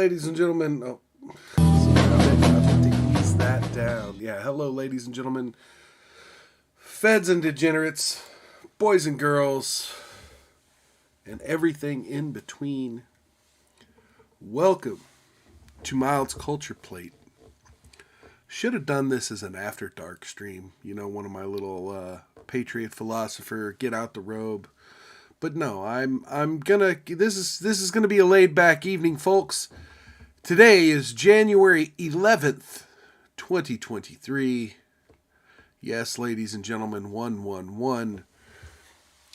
ladies and gentlemen. Oh, I have to ease that down. Yeah, hello, ladies and gentlemen. Feds and degenerates, boys and girls, and everything in between. Welcome to Mild's Culture Plate. Should have done this as an after dark stream. You know, one of my little patriot philosopher, get out the robe. But no, I'm gonna. This is gonna be a laid back evening, folks. Today is January 11th, 2023. Yes, ladies and gentlemen, 111.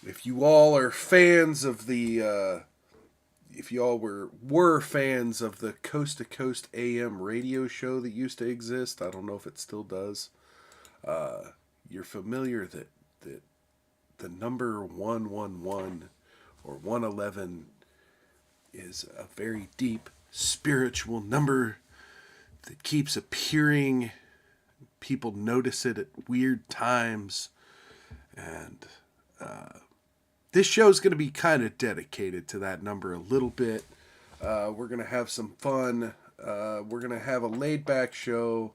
If you all are fans of the, if you all were fans of the Coast to Coast AM radio show that used to exist, I don't know if it still does. You're familiar that the number 111 or 111 is a very deep spiritual number that keeps appearing. People notice it at weird times. And this show is going to be kind of dedicated to that number a little bit. We're going to have some fun. We're going to have a laid back show.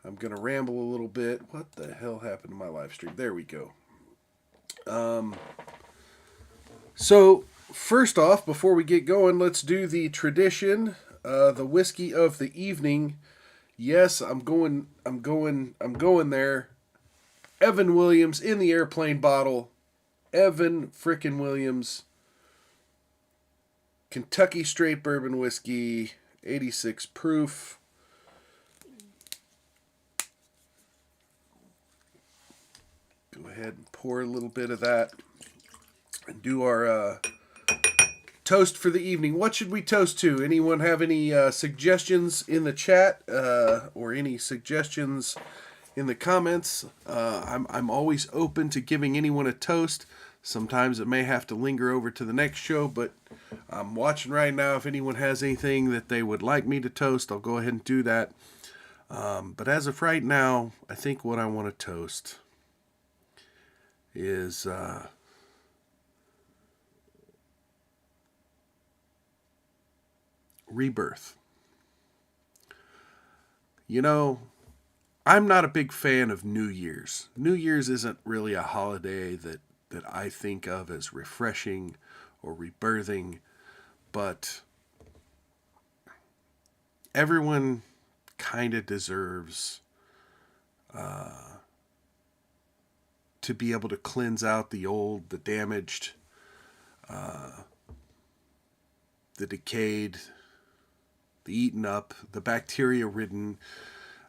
I'm going to ramble a little bit. What the hell happened to my live stream? There we go. So first off, before we get going, let's do the tradition, the whiskey of the evening. Yes, I'm going there. Evan Williams in the airplane bottle. Evan frickin' Williams. Kentucky straight bourbon whiskey, 86 proof. Go ahead and pour a little bit of that and do our toast for the evening. What should we toast to? Anyone have any suggestions in the chat or any suggestions in the comments? I'm always open to giving anyone a toast. Sometimes it may have to linger over to the next show, but I'm watching right now. If anyone has anything that they would like me to toast, I'll go ahead and do that. But as of right now, I think what I want to toast is rebirth. You know, I'm not a big fan of New Year's. New Year's isn't really a holiday that I think of as refreshing or rebirthing, but everyone kind of deserves to be able to cleanse out the old, the damaged, the decayed, the eaten up, the bacteria ridden,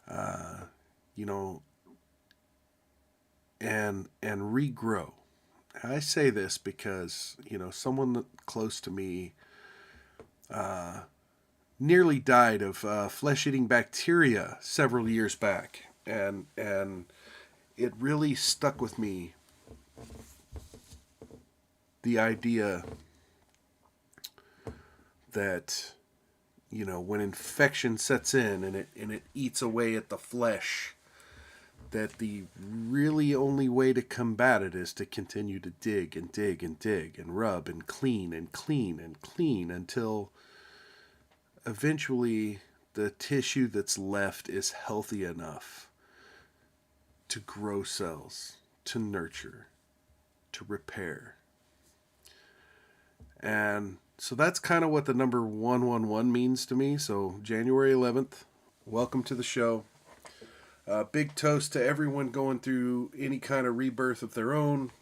and regrow. I say this because, someone close to me nearly died of flesh-eating bacteria several years back, and it really stuck with me, the idea that, when infection sets in and it eats away at the flesh, that the really only way to combat it is to continue to dig and dig and dig and rub and clean and clean and clean until eventually the tissue that's left is healthy enough to grow cells, to nurture, to repair. And so that's kind of what the number 111 means to me. So January 11th, welcome to the show. Big toast to everyone going through any kind of rebirth of their own.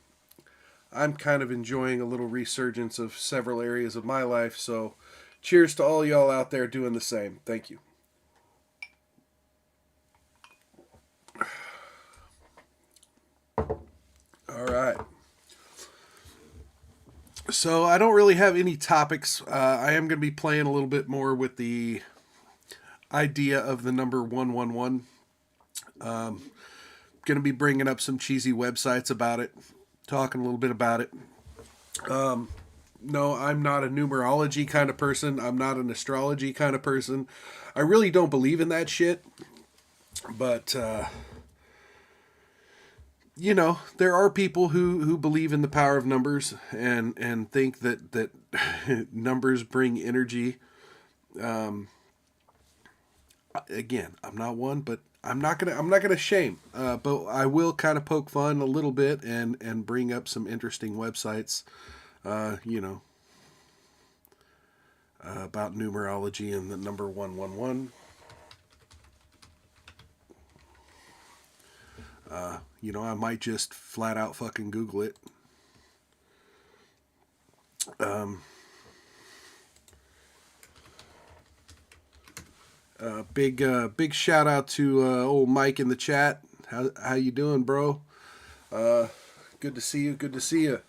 I'm kind of enjoying a little resurgence of several areas of my life. So cheers to all y'all out there doing the same. Thank you. All right. So I don't really have any topics. I am going to be playing a little bit more with the idea of the number 111. Going to be bringing up some cheesy websites about it, talking a little bit about it. No, I'm not a numerology kind of person. I'm not an astrology kind of person. I really don't believe in that shit. But, there are people who believe in the power of numbers and think that numbers bring energy. Again, I'm not one, but I'm not gonna shame. But I will kind of poke fun a little bit and bring up some interesting websites. You know, about numerology and the number 111. You know, I might just flat out fucking Google it. Big shout out to old Mike in the chat. How you doing, bro? Good to see you. Good to see you.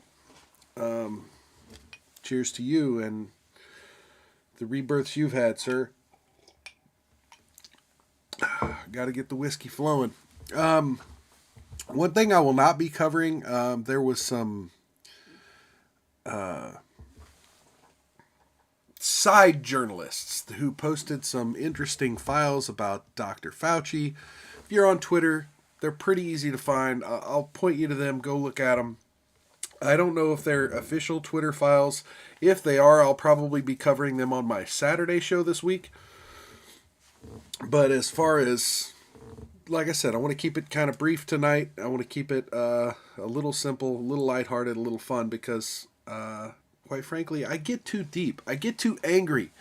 Cheers to you and the rebirths you've had, sir. Got to get the whiskey flowing. One thing I will not be covering, there was some side journalists who posted some interesting files about Dr. Fauci. If you're on Twitter, they're pretty easy to find. I'll point you to them. Go look at them. I don't know if they're official Twitter files. If they are, I'll probably be covering them on my Saturday show this week. But as far as, like I said, I want to keep it kind of brief tonight. I want to keep it a little simple, a little lighthearted, a little fun because, quite frankly, I get too deep. I get too angry.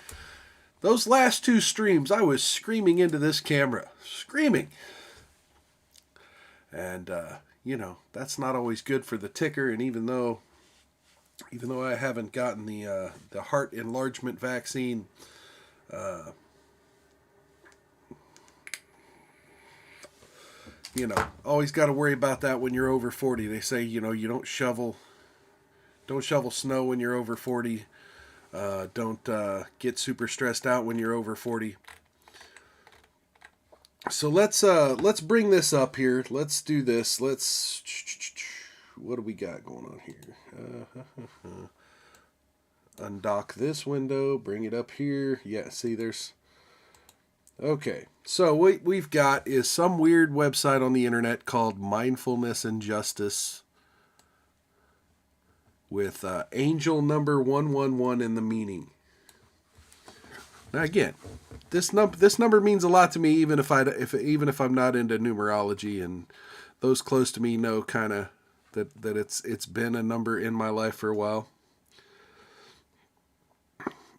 Those last two streams, I was screaming into this camera. Screaming. And, you know, that's not always good for the ticker. And even though I haven't gotten the heart enlargement vaccine, you know, always got to worry about that when you're over 40. They say, you know, you don't shovel snow when you're over 40. Don't get super stressed out when you're over 40. So let's bring this up here. Let's do this. What do we got going on here? Undock this window. Bring it up here. Yeah, see, there's... Okay, so what we've got is some weird website on the internet called Mindfulness and Justice with angel number 111 in the meaning. Now again, this number means a lot to me, even if I'm not into numerology, and those close to me know kind of that it's been a number in my life for a while.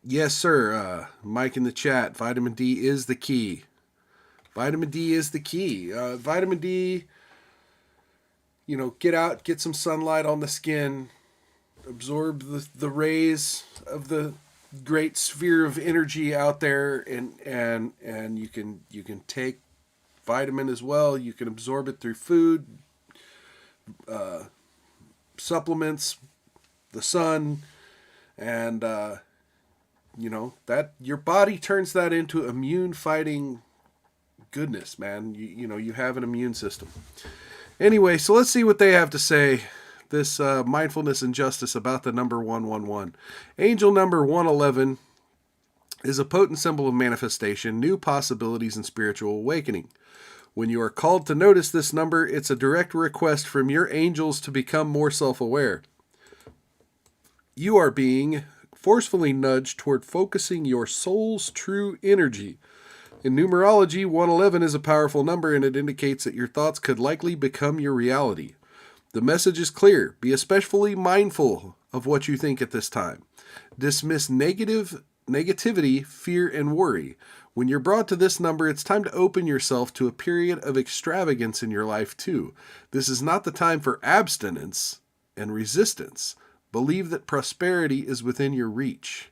Yes, sir. Mike in the chat. Vitamin D is the key. Vitamin D is the key. Vitamin D, you know, get out, get some sunlight on the skin, absorb the rays of the great sphere of energy out there, and you can take vitamin as well. You can absorb it through food, supplements, the sun, and you know, that your body turns that into immune fighting goodness, man. You know, you have an immune system. Anyway, so let's see what they have to say. This mindfulness and justice about the number 111. Angel number 111 is a potent symbol of manifestation, new possibilities, and spiritual awakening. When you are called to notice this number, it's a direct request from your angels to become more self-aware. You are being forcefully nudged toward focusing your soul's true energy. In numerology, 111 is a powerful number, and it indicates that your thoughts could likely become your reality. The message is clear. Be especially mindful of what you think at this time. Dismiss negativity, fear, and worry. When you're brought to this number, it's time to open yourself to a period of extravagance in your life too. This is not the time for abstinence and resistance. Believe that prosperity is within your reach.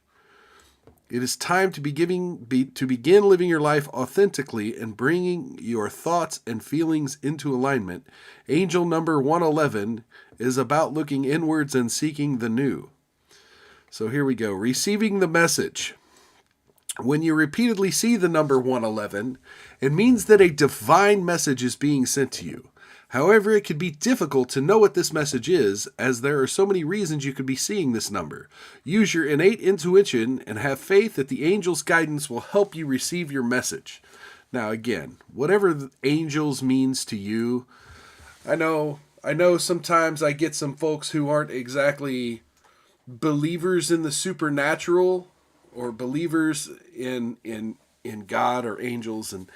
It is time to begin living your life authentically and bringing your thoughts and feelings into alignment. Angel number 111 is about looking inwards and seeking the new. So here we go. Receiving the message. When you repeatedly see the number 111, it means that a divine message is being sent to you. However, it can be difficult to know what this message is, as there are so many reasons you could be seeing this number. Use your innate intuition and have faith that the angel's guidance will help you receive your message. Now again, whatever the angels means to you, I know sometimes I get some folks who aren't exactly believers in the supernatural, or believers in God or angels, and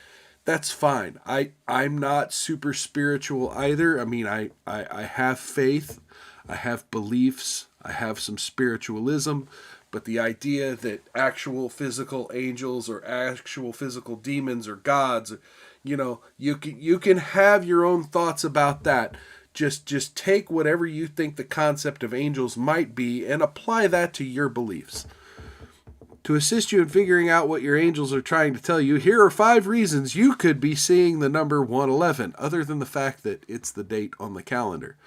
that's fine. I'm not super spiritual either. I mean, I have faith, I have beliefs, I have some spiritualism, but the idea that actual physical angels or actual physical demons or gods, you can have your own thoughts about that. Just take whatever you think the concept of angels might be and apply that to your beliefs. To assist you in figuring out what your angels are trying to tell you, here are 5 reasons you could be seeing the number 111, other than the fact that it's the date on the calendar.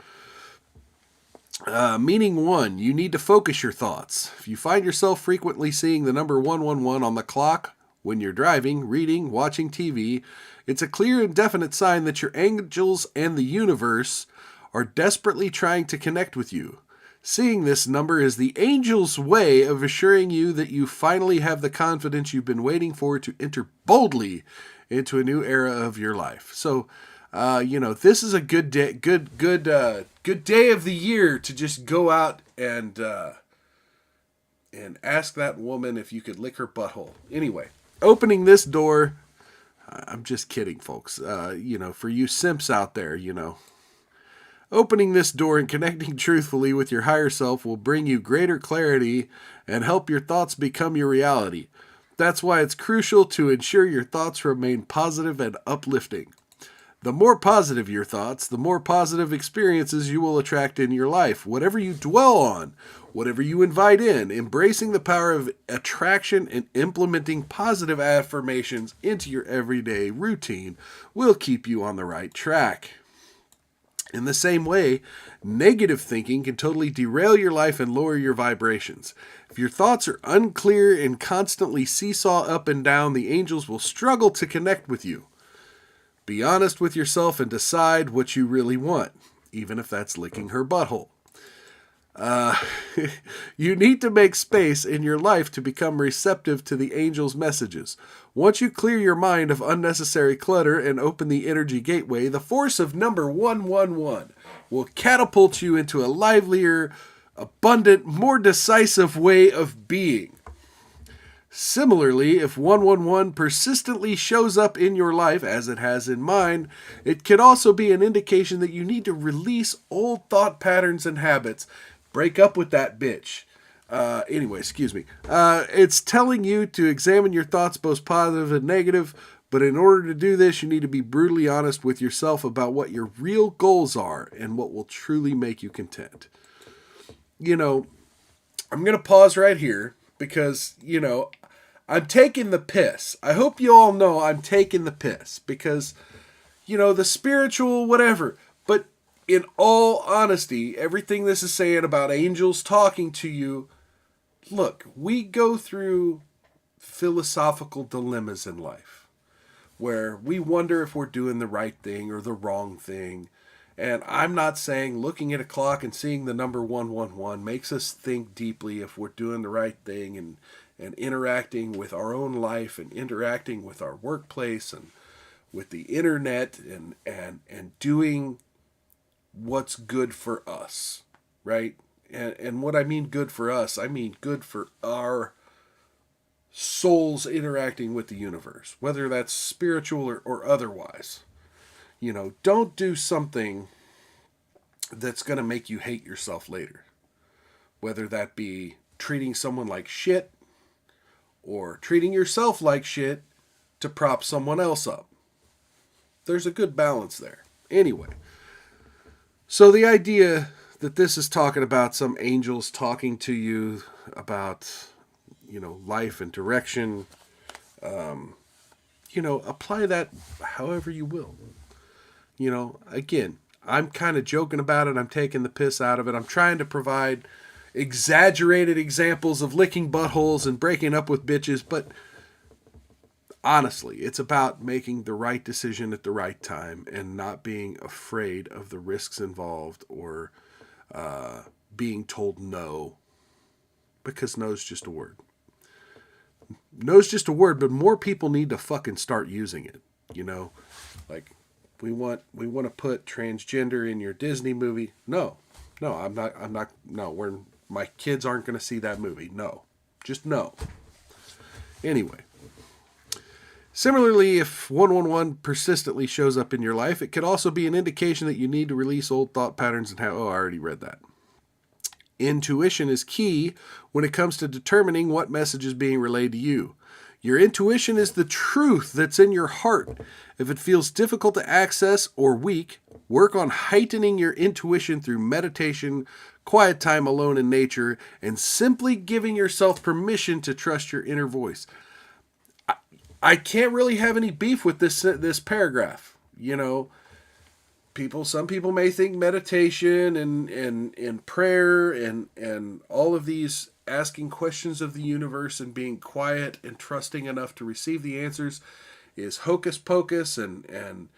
Meaning 1, you need to focus your thoughts. If you find yourself frequently seeing the number 111 on the clock, when you're driving, reading, watching TV, it's a clear and definite sign that your angels and the universe are desperately trying to connect with you. Seeing this number is the angel's way of assuring you that you finally have the confidence you've been waiting for to enter boldly into a new era of your life. So, this is a good day, good day of the year to just go out and ask that woman if you could lick her butthole. Anyway, opening this door, I'm just kidding, folks. For you simps out there, Opening this door and connecting truthfully with your higher self will bring you greater clarity and help your thoughts become your reality. That's why it's crucial to ensure your thoughts remain positive and uplifting. The more positive your thoughts, the more positive experiences you will attract in your life. Whatever you dwell on, whatever you invite in, embracing the power of attraction and implementing positive affirmations into your everyday routine will keep you on the right track. In the same way, negative thinking can totally derail your life and lower your vibrations. If your thoughts are unclear and constantly seesaw up and down, the angels will struggle to connect with you. Be honest with yourself and decide what you really want, even if that's licking her butthole. You need to make space in your life to become receptive to the angels' messages. Once you clear your mind of unnecessary clutter and open the energy gateway, the force of number 111 will catapult you into a livelier, abundant, more decisive way of being. Similarly, if 111 persistently shows up in your life, as it has in mine, it could also be an indication that you need to release old thought patterns and habits. Break up with that bitch. It's telling you to examine your thoughts, both positive and negative, but in order to do this, you need to be brutally honest with yourself about what your real goals are and what will truly make you content. I'm going to pause right here because, I'm taking the piss. I hope you all know I'm taking the piss because, the spiritual whatever, but in all honesty, everything this is saying about angels talking to you, look, we go through philosophical dilemmas in life where we wonder if we're doing the right thing or the wrong thing. And I'm not saying looking at a clock and seeing the number 111 makes us think deeply if we're doing the right thing and interacting with our own life and interacting with our workplace and with the internet and doing what's good for us, right? And what I mean good for us, I mean good for our souls interacting with the universe, whether that's spiritual or otherwise. Don't do something that's going to make you hate yourself later. Whether that be treating someone like shit or treating yourself like shit to prop someone else up. There's a good balance there. Anyway, so the idea that this is talking about some angels talking to you about, life and direction, apply that however you will. Again, I'm kind of joking about it. I'm taking the piss out of it. I'm trying to provide exaggerated examples of licking buttholes and breaking up with bitches, but honestly, it's about making the right decision at the right time and not being afraid of the risks involved or being told no, because no's just a word. No's just a word, but more people need to fucking start using it. Like we want to put transgender in your Disney movie. No, I'm not. No, my kids aren't going to see that movie. No, just no. Anyway. Similarly, if 111 persistently shows up in your life, it could also be an indication that you need to release old thought patterns and how. Oh, I already read that. Intuition is key when it comes to determining what message is being relayed to you. Your intuition is the truth that's in your heart. If it feels difficult to access or weak, work on heightening your intuition through meditation, quiet time alone in nature, and simply giving yourself permission to trust your inner voice. I can't really have any beef with this paragraph. You know, some people may think meditation and prayer and all of these asking questions of the universe and being quiet and trusting enough to receive the answers is hocus pocus and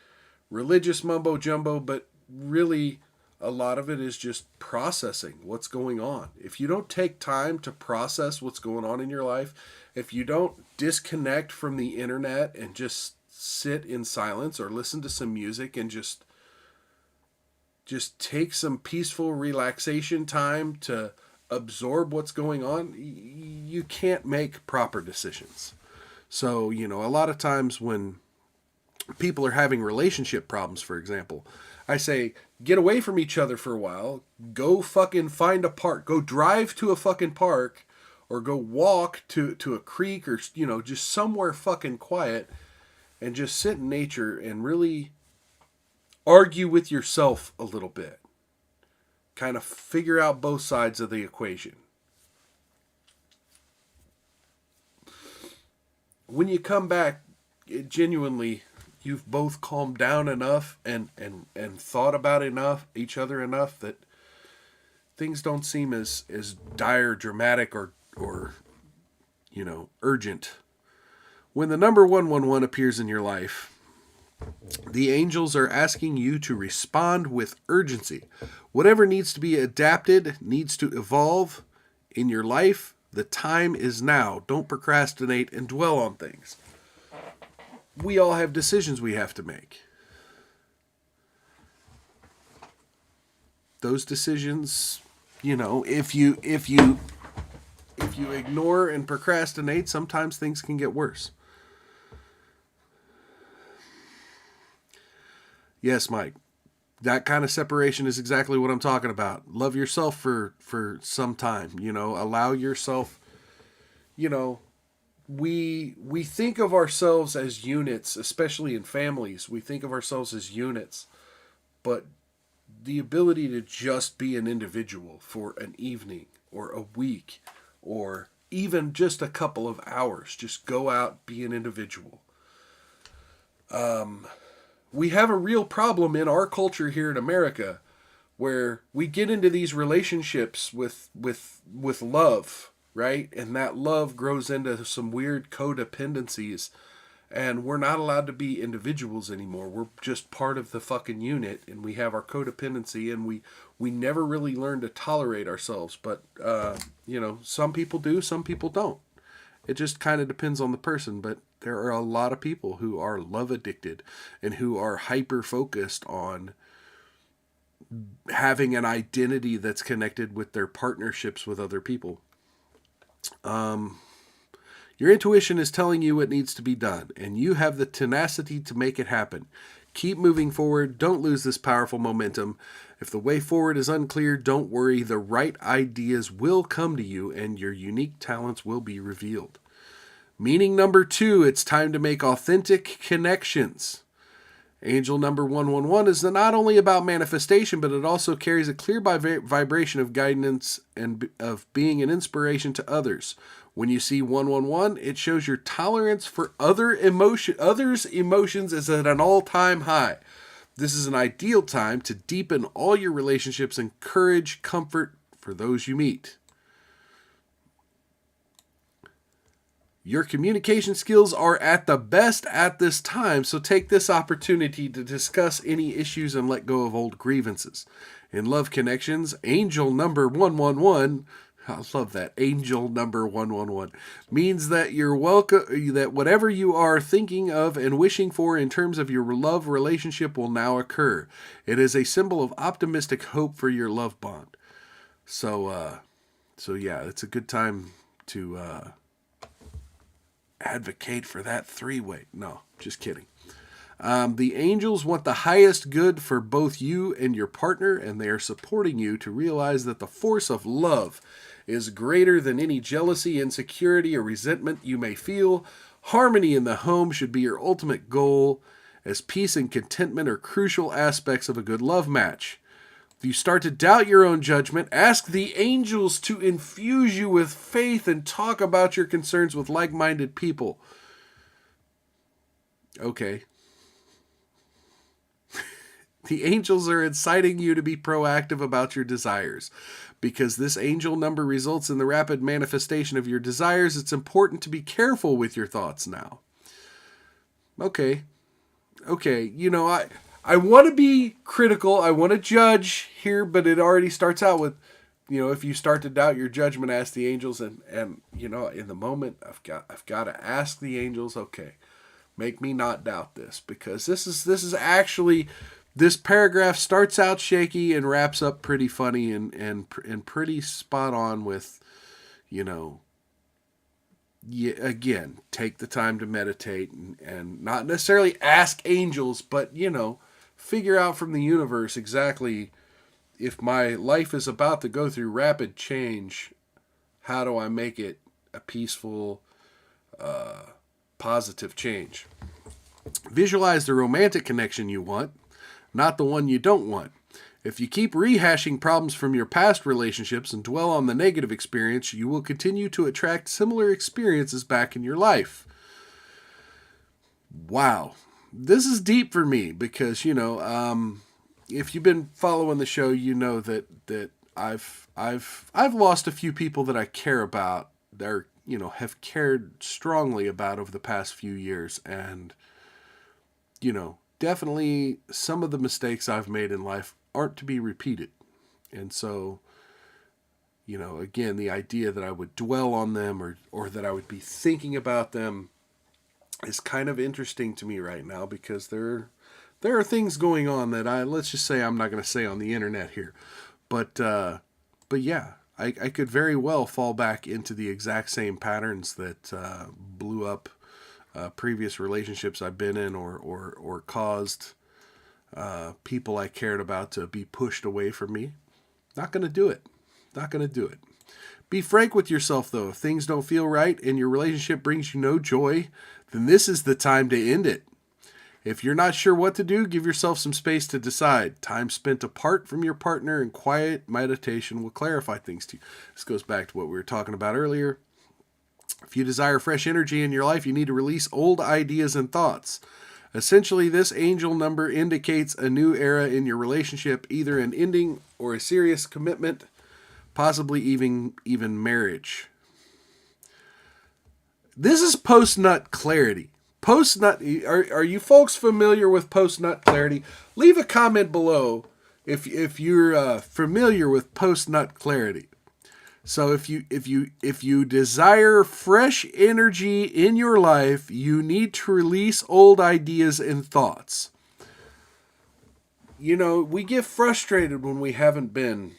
religious mumbo jumbo, but really a lot of it is just processing what's going on. If you don't take time to process what's going on in your life, if you don't disconnect from the internet and just sit in silence or listen to some music and just take some peaceful relaxation time to absorb what's going on, you can't make proper decisions. So, you know, a lot of times when people are having relationship problems, for example, I say, get away from each other for a while, go fucking find a park, go drive to a fucking park, or go walk to a creek, or, you know, just somewhere fucking quiet and just sit in nature and really argue with yourself a little bit. Kind of figure out both sides of the equation. When you come back, genuinely, you've both calmed down enough and thought about each other enough that things don't seem as dire, dramatic, or you know, urgent. When the number 111 appears in your life, the angels are asking you to respond with urgency. Whatever needs to be adapted, needs to evolve in your life, the time is now. Don't procrastinate and dwell on things. We all have decisions we have to make. Those decisions, you know, if you ignore and procrastinate, sometimes things can get worse. Yes, Mike. That kind of separation is exactly what I'm talking about. Love yourself for some time, you know, allow yourself, you know, we think of ourselves as units, especially in families. We think of ourselves as units, but the ability to just be an individual for an evening or a week or even just a couple of hours, just go out, be an individual. We have a real problem in our culture here in America where we get into these relationships with love, right? And that love grows into some weird codependencies, and we're not allowed to be individuals anymore. We're just part of the fucking unit, and we have our codependency, and we never really learn to tolerate ourselves. But, you know, some people do, some people don't. It just kind of depends on the person, but there are a lot of people who are love addicted and who are hyper focused on having an identity that's connected with their partnerships with other people. Your intuition is telling you what needs to be done, and you have the tenacity to make it happen. Keep moving forward. Don't lose this powerful momentum. If the way forward is unclear, don't worry. The right ideas will come to you, and your unique talents will be revealed. Meaning number 2, it's time to make authentic connections. Angel number 111 is not only about manifestation, but it also carries a clear vibration of guidance and of being an inspiration to others. When you see 111, it shows your tolerance for others' emotions is at an all-time high. This is an ideal time to deepen all your relationships and encourage comfort for those you meet. Your communication skills are at the best at this time, so take this opportunity to discuss any issues and let go of old grievances. In love connections, angel number 111, I love that, angel number 111, means that you're welcome, that whatever you are thinking of and wishing for in terms of your love relationship will now occur. It is a symbol of optimistic hope for your love bond. So yeah, it's a good time to advocate for that three-way. No, just kidding. The angels want the highest good for both you and your partner, and they are supporting you to realize that the force of love is greater than any jealousy, insecurity, or resentment you may feel. Harmony in the home should be your ultimate goal, as peace and contentment are crucial aspects of a good love match. If you start to doubt your own judgment, ask the angels to infuse you with faith and talk about your concerns with like-minded people. Okay. The angels are inciting you to be proactive about your desires. Because this angel number results in the rapid manifestation of your desires, it's important to be careful with your thoughts now. Okay. You know, I want to be critical. I want to judge here, but it already starts out with, you know, if you start to doubt your judgment, ask the angels. And you know, in the moment, I've got to ask the angels, okay, make me not doubt this. Because this is actually... This paragraph starts out shaky and wraps up pretty funny and pretty spot on with, you know, again, take the time to meditate and not necessarily ask angels, but, you know, figure out from the universe exactly if my life is about to go through rapid change, how do I make it a peaceful, positive change? Visualize the romantic connection you want, not the one you don't want. If you keep rehashing problems from your past relationships and dwell on the negative experience, you will continue to attract similar experiences back in your life. Wow. This is deep for me because, you know, if you've been following the show, you know that I've lost a few people that I care about, that are, you know, have cared strongly about over the past few years. And, you know, definitely some of the mistakes I've made in life aren't to be repeated. And so, you know, again, the idea that I would dwell on them or that I would be thinking about them is kind of interesting to me right now, because there are things going on that let's just say I'm not going to say on the internet here. But yeah, I could very well fall back into the exact same patterns that blew up previous relationships I've been in, or caused people I cared about to be pushed away from me. Not going to do it. Be frank with yourself, though. If things don't feel right and your relationship brings you no joy, then this is the time to end it. If you're not sure what to do, give yourself some space to decide. Time spent apart from your partner and quiet meditation will clarify things to you. This goes back to what we were talking about earlier. If you desire fresh energy in your life, you need to release old ideas and thoughts. Essentially, this angel number indicates a new era in your relationship, either an ending or a serious commitment, possibly even marriage. This is post-nut clarity. Post-nut, are you folks familiar with post-nut clarity? Leave a comment below if you're familiar with post-nut clarity. So if you desire fresh energy in your life, you need to release old ideas and thoughts. You know, we get frustrated when we haven't been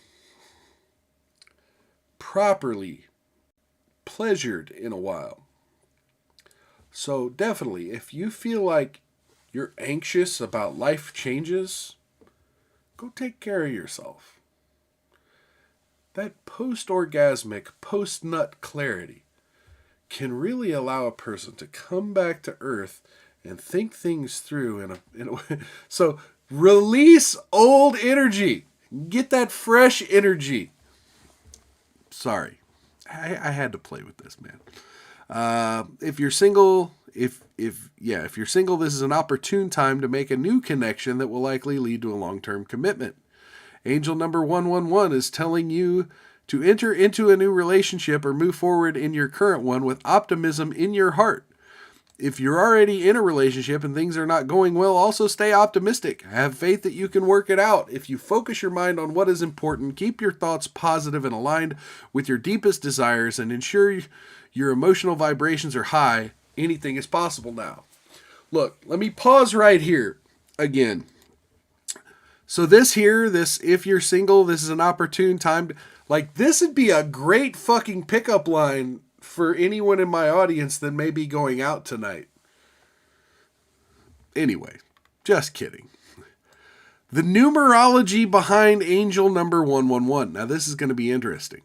properly pleasured in a while. So definitely, if you feel like you're anxious about life changes, go take care of yourself. That post-orgasmic, post-nut clarity can really allow a person to come back to earth and think things through in a way. So release old energy. Get that fresh energy. Sorry. I had to play with this, man. If you're single, if you're single, this is an opportune time to make a new connection that will likely lead to a long-term commitment. Angel number 111 is telling you to enter into a new relationship or move forward in your current one with optimism in your heart. If you're already in a relationship and things are not going well, also stay optimistic. Have faith that you can work it out. If you focus your mind on what is important, keep your thoughts positive and aligned with your deepest desires, and ensure your emotional vibrations are high, anything is possible now. Look, let me pause right here again. So this, if you're single, this is an opportune time. This would be a great fucking pickup line for anyone in my audience that may be going out tonight. Anyway, just kidding. The numerology behind angel number 111. Now, this is going to be interesting.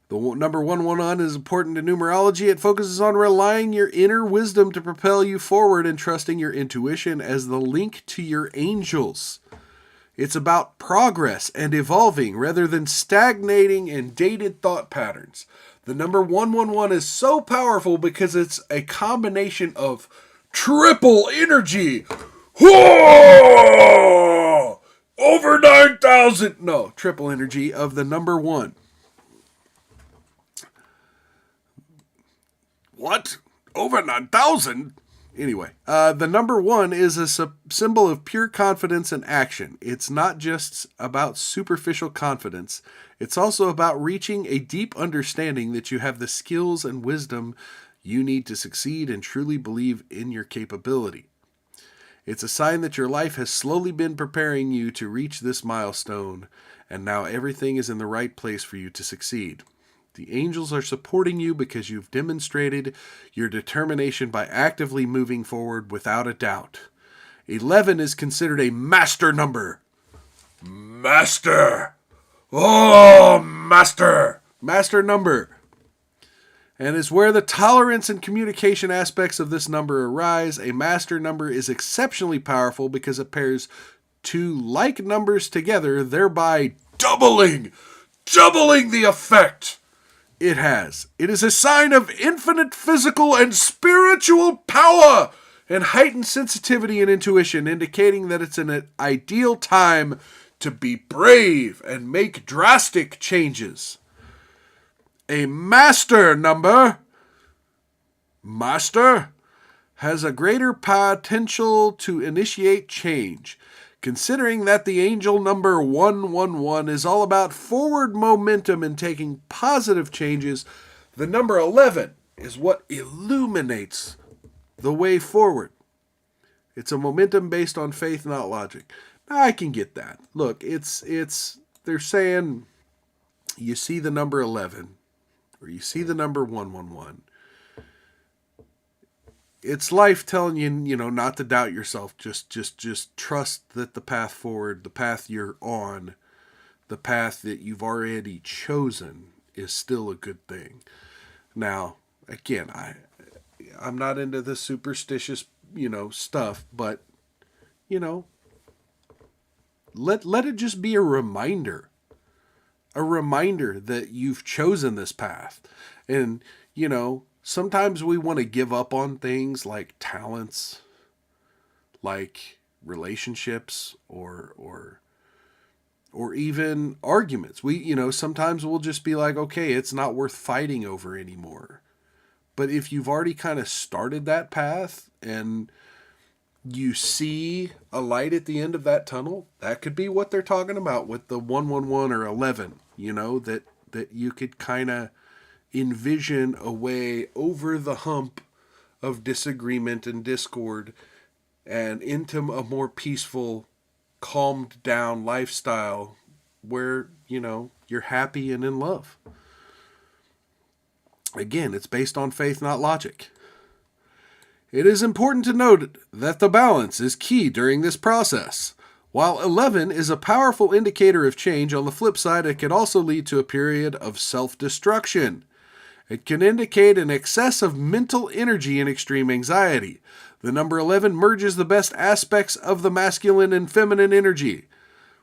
The number 111 is important to numerology. It focuses on relying your inner wisdom to propel you forward and trusting your intuition as the link to your angels. It's about progress and evolving rather than stagnating in dated thought patterns. The number 111 is so powerful because it's a combination of triple energy. Whoa! Over 9,000. No, triple energy of the number 1. What? Over 9,000? Anyway, the number 1 is a symbol of pure confidence and action. It's not just about superficial confidence. It's also about reaching a deep understanding that you have the skills and wisdom you need to succeed and truly believe in your capability. It's a sign that your life has slowly been preparing you to reach this milestone, and now everything is in the right place for you to succeed. The angels are supporting you because you've demonstrated your determination by actively moving forward without a doubt. 11 is considered a master number. Master! Oh, master! Master number. And is where the tolerance and communication aspects of this number arise. A master number is exceptionally powerful because it pairs two like numbers together, thereby doubling the effect it has. It is a sign of infinite physical and spiritual power and heightened sensitivity and intuition, indicating that it's an ideal time to be brave and make drastic changes. A master number, master, has a greater potential to initiate change. Considering that the angel number 111 is all about forward momentum and taking positive changes, the number 11 is what illuminates the way forward. It's a momentum based on faith, not logic. Now, I can get that. Look, they're saying you see the number 11 or you see the number 111. It's life telling you, not to doubt yourself. Just trust that the path forward, the path you're on, the path that you've already chosen is still a good thing. Now, again, I'm not into the superstitious, stuff, but, let it just be a reminder that you've chosen this path. And, sometimes we want to give up on things like talents, like relationships, or even arguments. Sometimes we'll just be like, okay, it's not worth fighting over anymore. But if you've already kind of started that path and you see a light at the end of that tunnel, that could be what they're talking about with the 111 or 11, that you could kind of envision a way over the hump of disagreement and discord and into a more peaceful, calmed down lifestyle where, you're happy and in love. Again, it's based on faith, not logic. It is important to note that the balance is key during this process. While 11 is a powerful indicator of change, on the flip side, it can also lead to a period of self-destruction. It can indicate an excess of mental energy and extreme anxiety. The number 11 merges the best aspects of the masculine and feminine energy,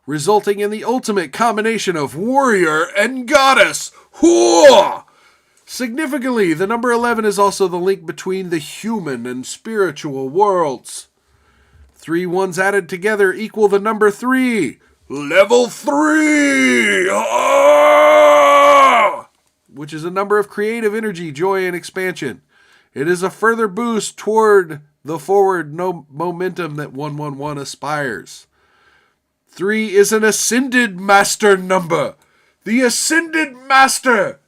resulting in the ultimate combination of warrior and goddess. Hooah! Significantly, the number 11 is also the link between the human and spiritual worlds. 3 ones added together equal the number 3. Level 3! Which is a number of creative energy, joy, and expansion. It is a further boost toward the forward momentum that 111 aspires. 3 is an ascended master number. The ascended master.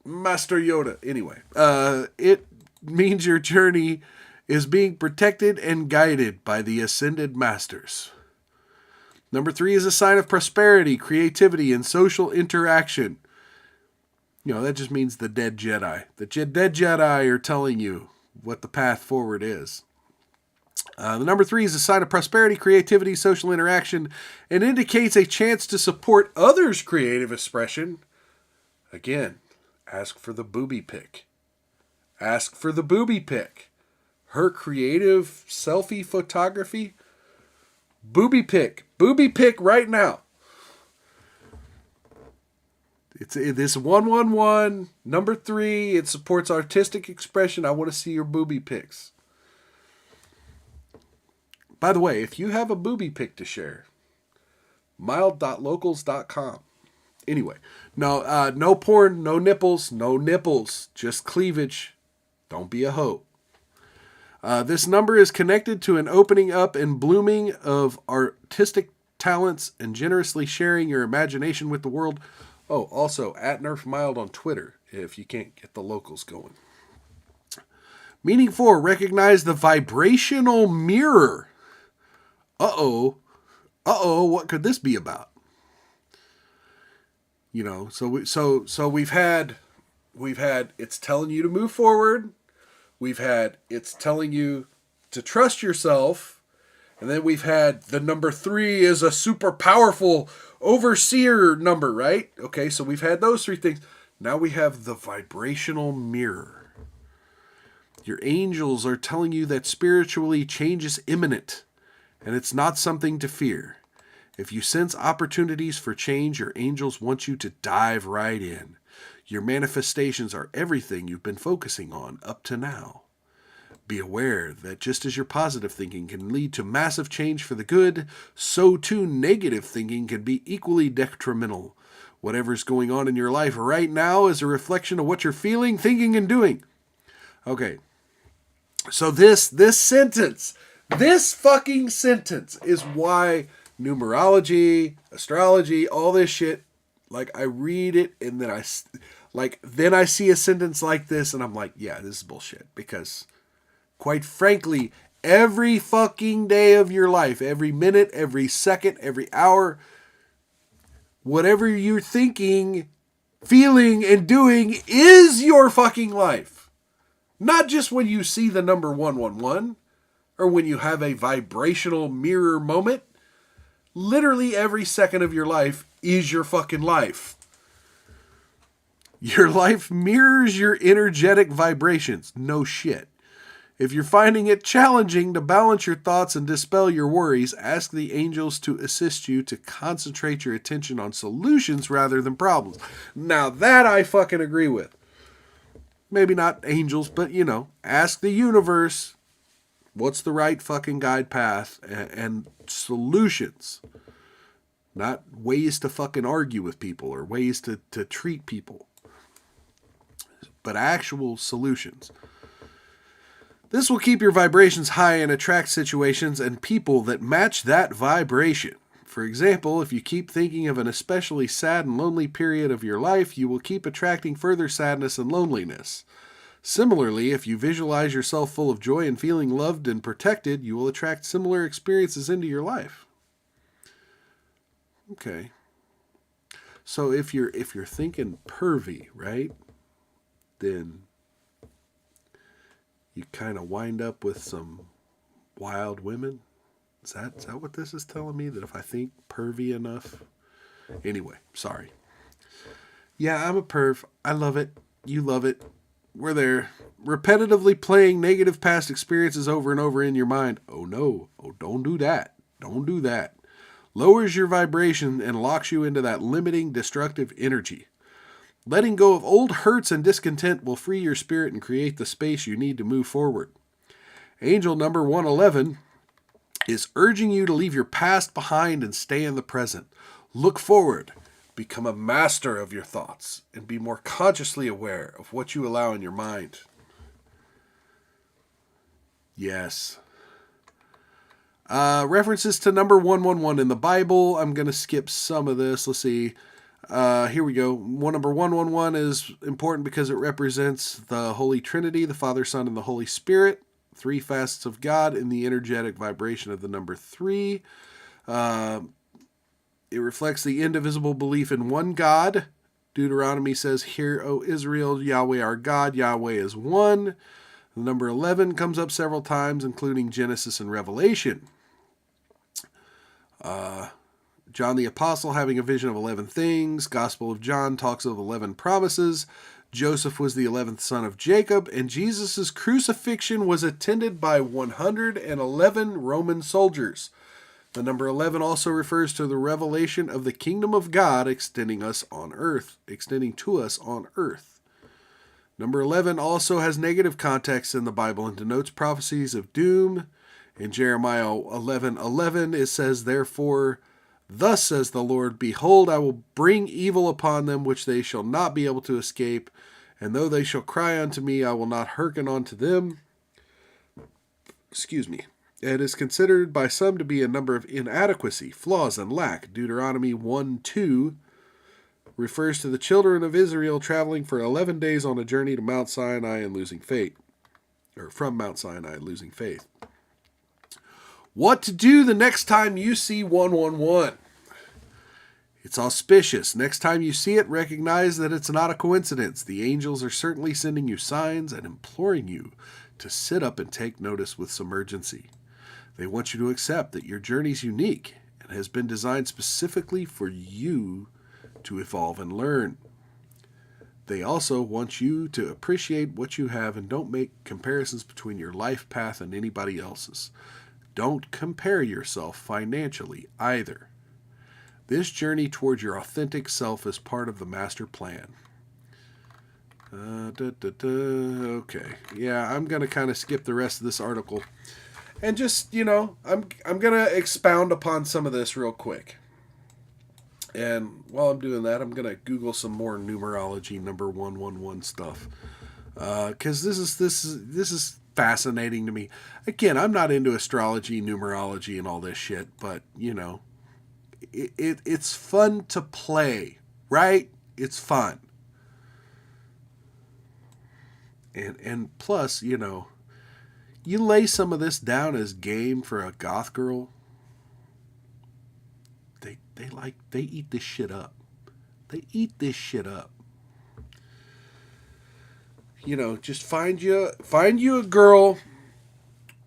Master Yoda. Anyway, it means your journey is being protected and guided by the ascended masters. Number 3 is a sign of prosperity, creativity, and social interaction. That just means the dead Jedi. The dead Jedi are telling you what the path forward is. The number 3 is a sign of prosperity, creativity, social interaction, and indicates a chance to support others' creative expression. Again, ask for the booby pic. Ask for the booby pic. Her creative selfie photography. Booby pic. Booby pic right now. It's this 111, number 3. It supports artistic expression. I want to see your booby pics. By the way, if you have a booby pic to share, mild.locals.com. Anyway, no porn, no nipples, just cleavage. Don't be a hoe. This number is connected to an opening up and blooming of artistic talents and generously sharing your imagination with the world. Oh, also, @NerfMild on Twitter, if you can't get the locals going. Meaning 4, recognize the vibrational mirror. Uh-oh, what could this be about? So we've had it's telling you to move forward. We've had it's telling you to trust yourself. And then we've had the number 3 is a super powerful overseer number, right? Okay, so we've had those 3 things. Now we have the vibrational mirror. Your angels are telling you that spiritually change is imminent, and it's not something to fear. If you sense opportunities for change, your angels want you to dive right in. Your manifestations are everything you've been focusing on up to now. Be aware that just as your positive thinking can lead to massive change for the good, so too negative thinking can be equally detrimental. Whatever's going on in your life right now is a reflection of what you're feeling, thinking, and doing. Okay, so this fucking sentence is why numerology, astrology, all this shit, like I read it and then I see a sentence like this and I'm like, yeah, this is bullshit. Because quite frankly, every fucking day of your life, every minute, every second, every hour, whatever you're thinking, feeling, and doing is your fucking life. Not just when you see the number 111 or when you have a vibrational mirror moment. Literally every second of your life is your fucking life. Your life mirrors your energetic vibrations. No shit. If you're finding it challenging to balance your thoughts and dispel your worries, ask the angels to assist you to concentrate your attention on solutions rather than problems. Now that I fucking agree with. Maybe not angels, but ask the universe what's the right fucking guide path and solutions. Not ways to fucking argue with people or ways to treat people. But actual solutions. This will keep your vibrations high and attract situations and people that match that vibration. For example, if you keep thinking of an especially sad and lonely period of your life, you will keep attracting further sadness and loneliness. Similarly, if you visualize yourself full of joy and feeling loved and protected, you will attract similar experiences into your life. Okay. So if you're thinking pervy, right? Then you kind of wind up with some wild women. Is that what this is telling me? That if I think pervy enough? Anyway, sorry. Yeah, I'm a perv. I love it. You love it. We're there. Repetitively playing negative past experiences over and over in your mind. Oh no. Oh, don't do that. Don't do that. Lowers your vibration and locks you into that limiting, destructive energy. Letting go of old hurts and discontent will free your spirit and create the space you need to move forward. Angel number 111 is urging you to leave your past behind and stay in the present. Look forward. Become a master of your thoughts and be more consciously aware of what you allow in your mind. Yes. References to number 111 in the Bible. I'm going to skip some of this. Let's see. Here we go. Number 111 is important because it represents the Holy Trinity, the Father, Son, and the Holy Spirit. 3 facets of God in the energetic vibration of the number 3. It reflects the indivisible belief in one God. Deuteronomy says, "Hear, O Israel, Yahweh our God, Yahweh is one." The number 11 comes up several times, including Genesis and Revelation. John the Apostle having a vision of 11 things. Gospel of John talks of 11 promises. Joseph was the 11th son of Jacob, and Jesus' crucifixion was attended by 111 Roman soldiers. The number 11 also refers to the revelation of the kingdom of God extending to us on earth. Number 11 also has negative context in the Bible and denotes prophecies of doom. In Jeremiah 11:11, it says, "Therefore, thus says the Lord, behold, I will bring evil upon them which they shall not be able to escape. And though they shall cry unto me, I will not hearken unto them." Excuse me. It is considered by some to be a number of inadequacy, flaws, and lack. Deuteronomy 1:2 refers to the children of Israel traveling for 11 days on a journey to Mount Sinai and losing faith. Or from Mount Sinai and losing faith. What to do the next time you see 111? It's auspicious. Next time you see it, recognize that it's not a coincidence. The angels are certainly sending you signs and imploring you to sit up and take notice with some urgency. They want you to accept that your journey's unique and has been designed specifically for you to evolve and learn. They also want you to appreciate what you have and don't make comparisons between your life path and anybody else's. Don't compare yourself financially either. This journey toward your authentic self is part of the master plan. Okay. Yeah, I'm going to kind of skip the rest of this article. And just, I'm going to expound upon some of this real quick. And while I'm doing that, I'm going to Google some more numerology number 111 stuff. Because this is fascinating to me. Again, I'm not into astrology, numerology, and all this shit, but, it's fun to play, right? It's fun. And plus, you lay some of this down as game for a goth girl, they eat this shit up. They eat this shit up. Just find you a girl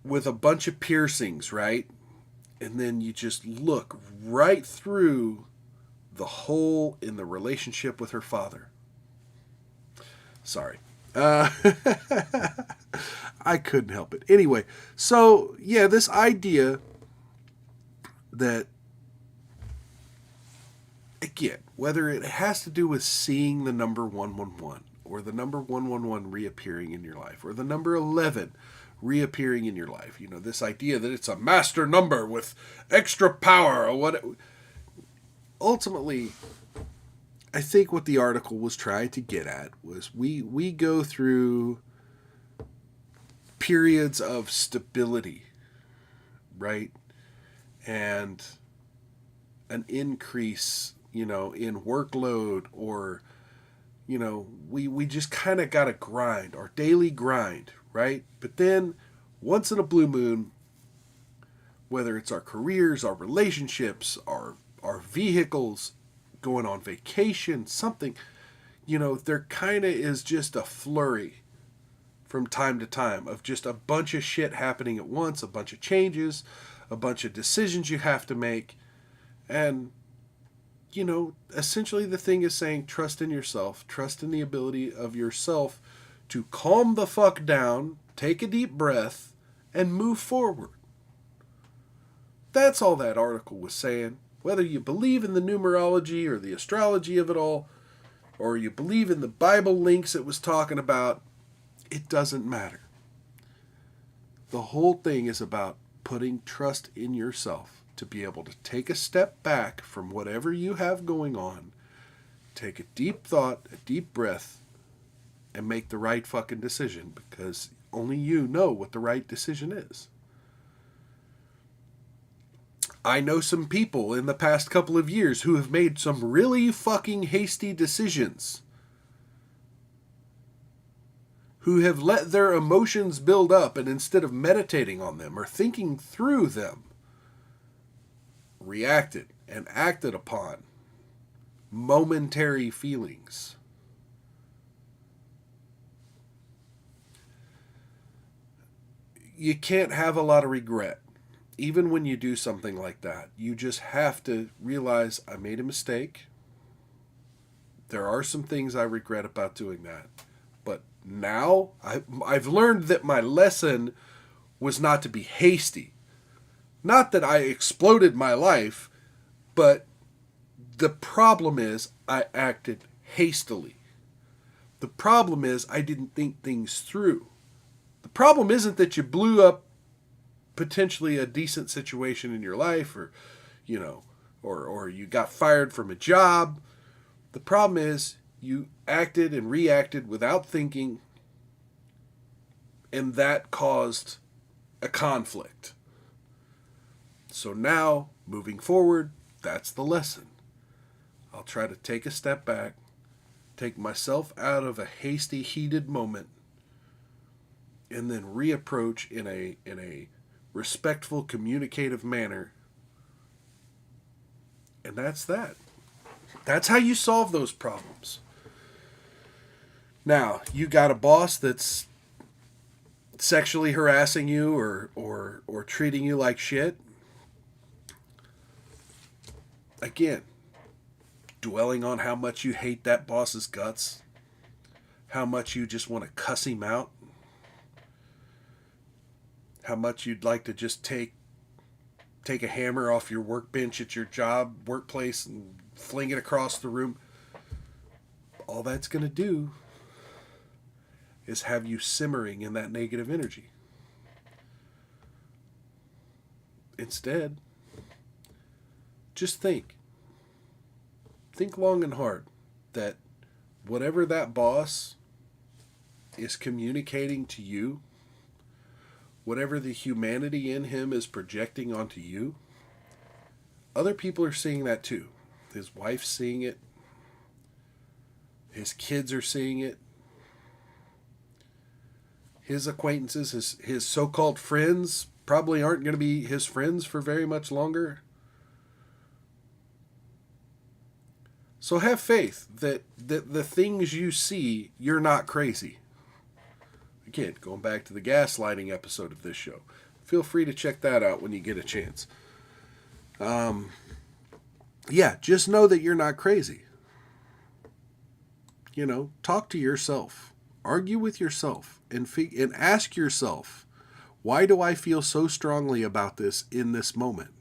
with a bunch of piercings, right? And then you just look right through the hole in the relationship with her father. Sorry. I couldn't help it. Anyway, so, yeah, this idea that, again, whether it has to do with seeing the number 111, or the number 111 reappearing in your life, or the number 11 reappearing in your life, this idea that it's a master number with extra power, or what. Ultimately, I think what the article was trying to get at was we go through periods of stability, right? And an increase, in workload, or, we just kind of got to grind, our daily grind, right? But then once in a blue moon, whether it's our careers, our relationships, our vehicles, going on vacation, something, there kind of is just a flurry from time to time of just a bunch of shit happening at once, a bunch of changes, a bunch of decisions you have to make. And, essentially the thing is saying trust in yourself, trust in the ability of yourself to calm the fuck down, take a deep breath, and move forward. That's all that article was saying. Whether you believe in the numerology or the astrology of it all, or you believe in the Bible links it was talking about, it doesn't matter. The whole thing is about putting trust in yourself to be able to take a step back from whatever you have going on, take a deep thought, a deep breath, and make the right fucking decision, because only you know what the right decision is. I know some people in the past couple of years who have made some really fucking hasty decisions, who have let their emotions build up, and instead of meditating on them or thinking through them, reacted and acted upon momentary feelings. You can't have a lot of regret. Even when you do something like that, you just have to realize I made a mistake. There are some things I regret about doing that. But now I've learned that my lesson was not to be hasty. Not that I exploded my life, but the problem is I acted hastily. The problem is I didn't think things through. The problem isn't that you blew up potentially a decent situation in your life, or or you got fired from a job. The problem is you acted and reacted without thinking, and that caused a conflict. So now, moving forward, that's the lesson. I'll try to take a step back, take myself out of a hasty, heated moment, and then reapproach in a respectful, communicative manner. And that's that. That's how you solve those problems. Now, you got a boss that's sexually harassing you or treating you like shit. Again, dwelling on how much you hate that boss's guts, how much you just want to cuss him out, how much you'd like to just take a hammer off your workbench at your workplace and fling it across the room. All that's going to do is have you simmering in that negative energy. Instead, just think long and hard that whatever that boss is communicating to you, whatever the humanity in him is projecting onto you, other people are seeing that too. His wife's seeing it. His kids are seeing it. His acquaintances, his so-called friends probably aren't going to be his friends for very much longer. So have faith that the things you see, you're not crazy. Again, going back to the gaslighting episode of this show. Feel free to check that out when you get a chance. Just know that you're not crazy. Talk to yourself. Argue with yourself and ask yourself, why do I feel so strongly about this in this moment?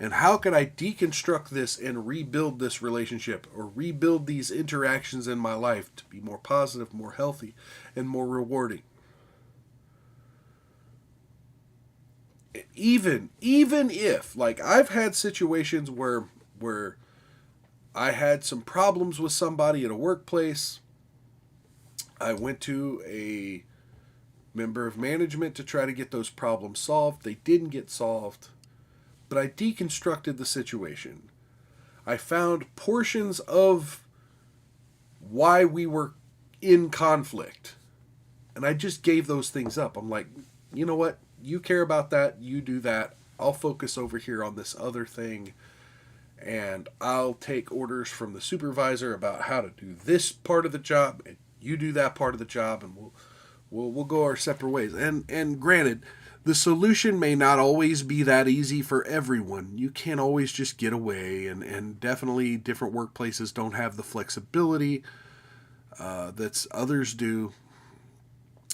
And how can I deconstruct this and rebuild this relationship or rebuild these interactions in my life to be more positive, more healthy, and more rewarding? Even if, like, I've had situations where I had some problems with somebody at a workplace. I went to a member of management to try to get those problems solved. They didn't get solved. But I deconstructed the situation. I found portions of why we were in conflict. And I just gave those things up. I'm like, you know what? You care about that. You do that. I'll focus over here on this other thing. And I'll take orders from the supervisor about how to do this part of the job. And you do that part of the job. And we'll go our separate ways. And granted, the solution may not always be that easy for everyone. You can't always just get away, and definitely different workplaces don't have the flexibility that others do.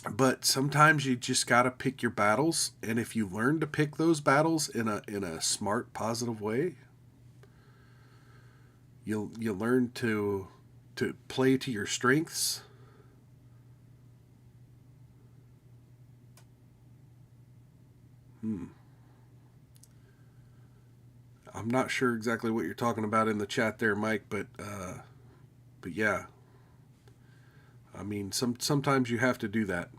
But sometimes you just got to pick your battles, and if you learn to pick those battles in a smart, positive way, you'll learn to play to your strengths. I'm not sure exactly what you're talking about in the chat there, Mike, but yeah. I mean, sometimes you have to do that.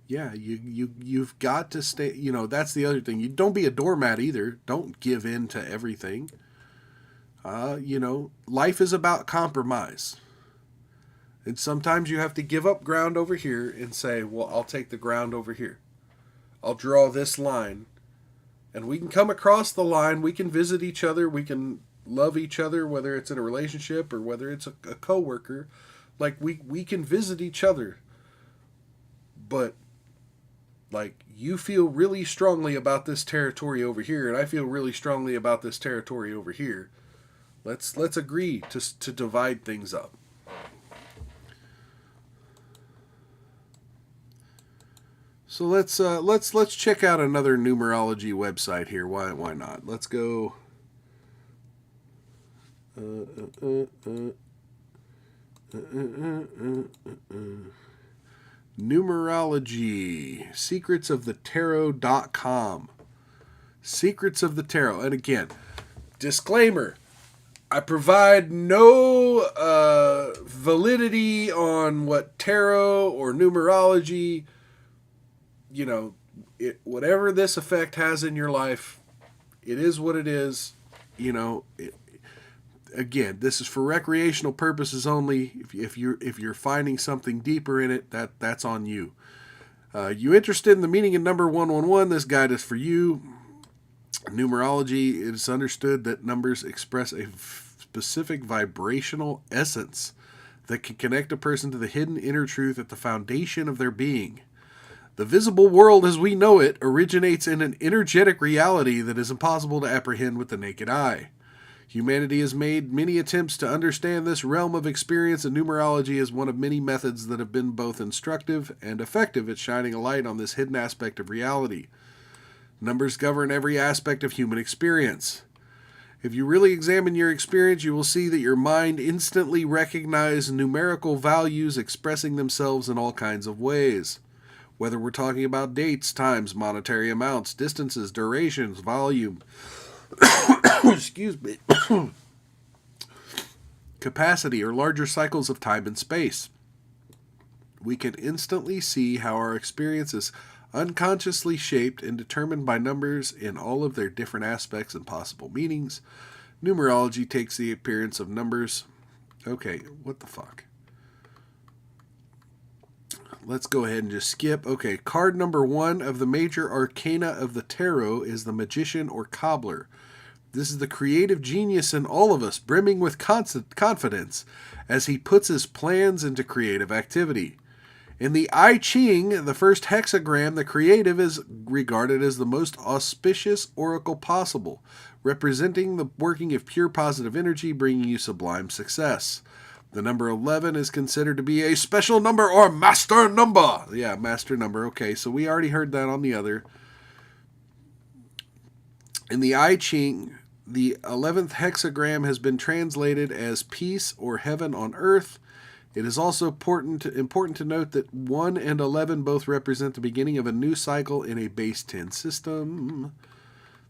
You've got to stay, that's the other thing. You don't be a doormat either. Don't give in to everything. Life is about compromise. And sometimes you have to give up ground over here and say, well, I'll take the ground over here. I'll draw this line. And we can come across the line. We can visit each other. We can love each other, whether it's in a relationship or whether it's a coworker. Like, we can visit each other. But, like, you feel really strongly about this territory over here, and I feel really strongly about this territory over here. Let's agree to divide things up. So let's check out another numerology website here. Why not? Let's go. Numerology. Secrets of the Tarot.com. Secrets of the Tarot. And again, disclaimer. I provide no validity on what tarot or numerology, whatever this effect has in your life, it is what it is. Again, this is for recreational purposes only. If you're finding something deeper in it, that's on you. You interested in the meaning of number 111? This guide is for you. Numerology, it is understood that numbers express a specific vibrational essence that can connect a person to the hidden inner truth at the foundation of their being. The visible world as we know it originates in an energetic reality that is impossible to apprehend with the naked eye. Humanity has made many attempts to understand this realm of experience, and numerology is one of many methods that have been both instructive and effective at shining a light on this hidden aspect of reality. Numbers govern every aspect of human experience. If you really examine your experience, you will see that your mind instantly recognizes numerical values expressing themselves in all kinds of ways. Whether we're talking about dates, times, monetary amounts, distances, durations, volume, excuse me, capacity, or larger cycles of time and space, we can instantly see how our experience is unconsciously shaped and determined by numbers in all of their different aspects and possible meanings. Numerology takes the appearance of numbers. Okay, what the fuck? Let's go ahead and just skip. Okay, card number 1 of the major arcana of the tarot is the Magician or Cobbler. This is the creative genius in all of us, brimming with confidence as he puts his plans into creative activity. In the I Ching, the first hexagram, the creative is regarded as the most auspicious oracle possible, representing the working of pure positive energy, bringing you sublime success. The number 11 is considered to be a special number or master number. Yeah, master number. Okay, so we already heard that on the other. In the I Ching, the 11th hexagram has been translated as peace or heaven on earth. It is also important to note that 1 and 11 both represent the beginning of a new cycle in a base 10 system.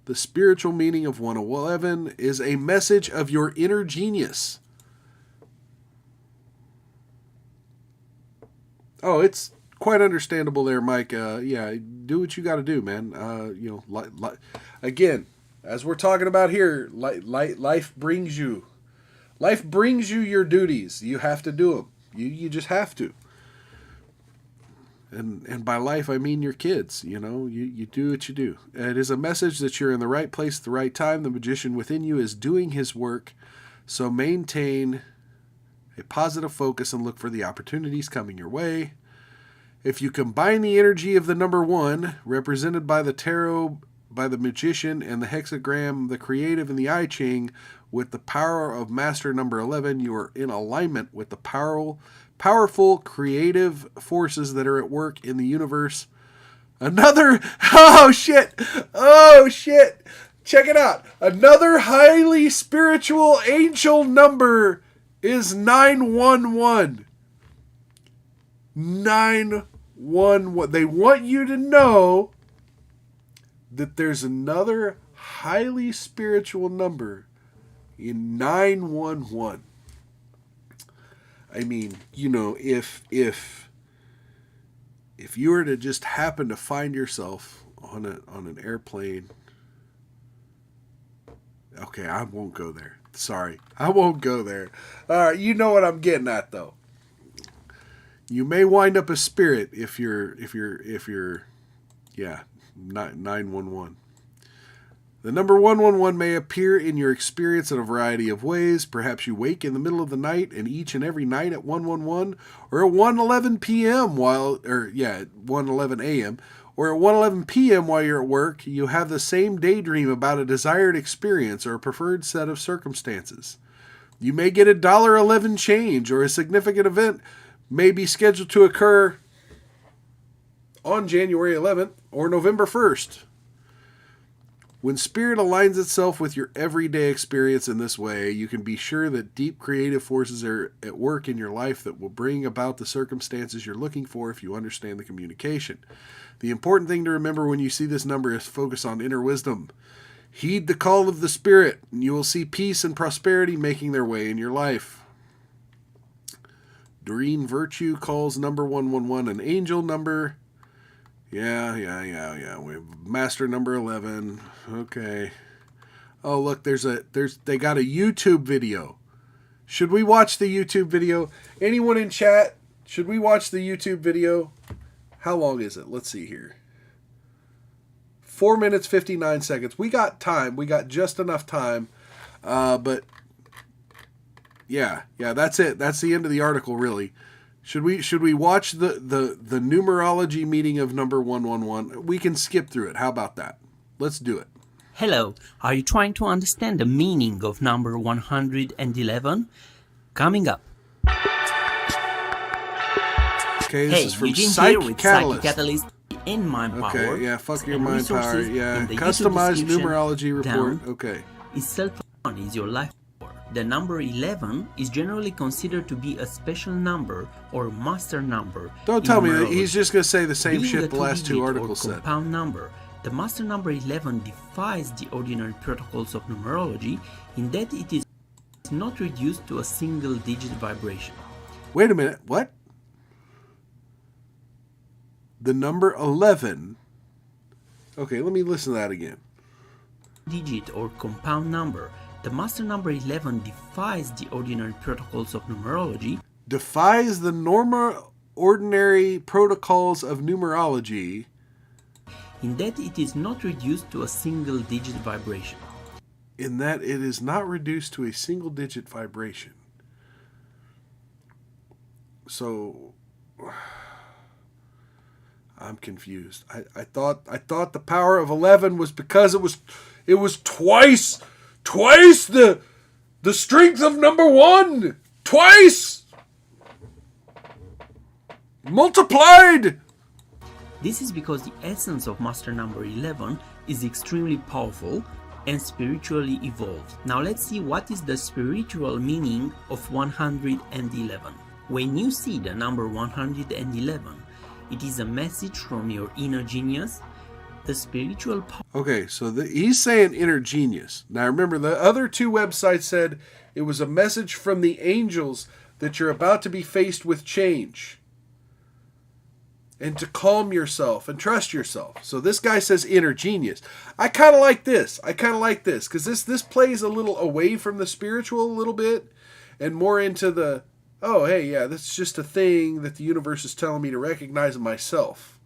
The spiritual meaning of 111 is a message of your inner genius. Oh, it's quite understandable there, Mike. Yeah, do what you got to do, man. Again, as we're talking about here, life brings you your duties. You have to do them. You just have to. And by life, I mean your kids. You do what you do. It is a message that you're in the right place at the right time. The magician within you is doing his work. So maintain a positive focus and look for the opportunities coming your way. If you combine the energy of the number 1, represented by the tarot, by the magician, and the hexagram, the creative, and the I Ching, with the power of master number 11, you are in alignment with the powerful creative forces that are at work in the universe. Oh shit, check it out. Another highly spiritual angel number is 911. 911. They want you to know that there's another highly spiritual number in 911. I mean, if you were to just happen to find yourself on an airplane, okay, I won't go there. Sorry, I won't go there. All right, you know what I'm getting at, though. You may wind up a spirit if you're, yeah. 911. The number 111 may appear in your experience in a variety of ways. Perhaps you wake in the middle of the night and each and every night at 111 or at 1:11 p.m. 1:11 a.m. or at 1:11 p.m. while you're at work, you have the same daydream about a desired experience or a preferred set of circumstances. You may get a $1.11 change or a significant event may be scheduled to occur on January 11th or November 1st. When spirit aligns itself with your everyday experience in this way, you can be sure that deep creative forces are at work in your life that will bring about the circumstances you're looking for if you understand the communication. The important thing to remember when you see this number is focus on inner wisdom. Heed the call of the spirit, and you will see peace and prosperity making their way in your life. Doreen Virtue calls number 111 an angel number. Yeah. We have master number 11. Okay. Oh, look, they got a YouTube video. Should we watch the YouTube video? Anyone in chat, should we watch the YouTube video? How long is it? Let's see here. 4 minutes, 59 seconds. We got time. We got just enough time. But yeah, that's it. That's the end of the article, really. Should we watch the numerology meeting of number 111? We can skip through it. How about that? Let's do it. Hello, are you trying to understand the meaning of number 111? Coming up. Okay, this is from Eugene Psych here with Catalyst. Psychic Catalyst in Mind Power. Okay, yeah, fuck your And mind power. resources Yeah, in the customized YouTube description numerology report. down Okay. is self-one is your life power. The number 11 is generally considered to be a special number or master number. Don't tell me that numerology. he's just going to say the same Being shit a the last two two-digit articles or said. compound number, the master number 11 defies the ordinary protocols of numerology in that it is not reduced to a single digit vibration. Wait a minute. What? The number 11. Okay, let me listen to that again. Digit or compound number, the master number 11 defies the ordinary protocols of numerology. Defies the normal ordinary protocols of numerology. In that it is not reduced to a single digit vibration. In that it is not reduced to a single digit vibration. So I'm confused. I thought the power of 11 was because it was twice the strength of number 1. Twice multiplied. This is because the essence of master number 11 is extremely powerful and spiritually evolved. Now let's see what is the spiritual meaning of 111. When you see the number 111, it is a message from your inner genius, the spiritual power. Okay, so he's saying inner genius. Now remember, the other two websites said it was a message from the angels that you're about to be faced with change. And to calm yourself and trust yourself. So this guy says inner genius. I kind of like this. Because this plays a little away from the spiritual a little bit. And more into the, oh, hey, yeah, this is just a thing that the universe is telling me to recognize in myself.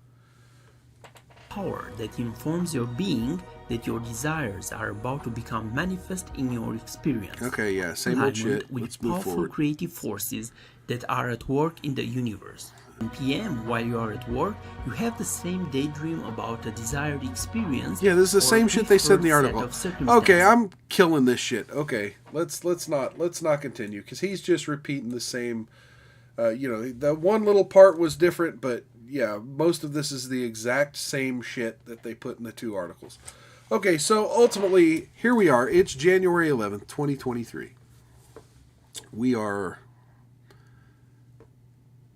Power that informs your being that your desires are about to become manifest in your experience. Okay, yeah, same old shit. With Let's move powerful forward. creative forces that are at work in the universe. In PM, while you are at work, you have the same daydream about a desired experience. Yeah, this is the or same a shit they said in the preferred set article. of circumstances. Okay, I'm killing this shit. Okay, let's not continue because he's just repeating the same. The one little part was different, but yeah, most of this is the exact same shit that they put in the two articles. Okay, so ultimately, here we are. It's January 11th, 2023. We are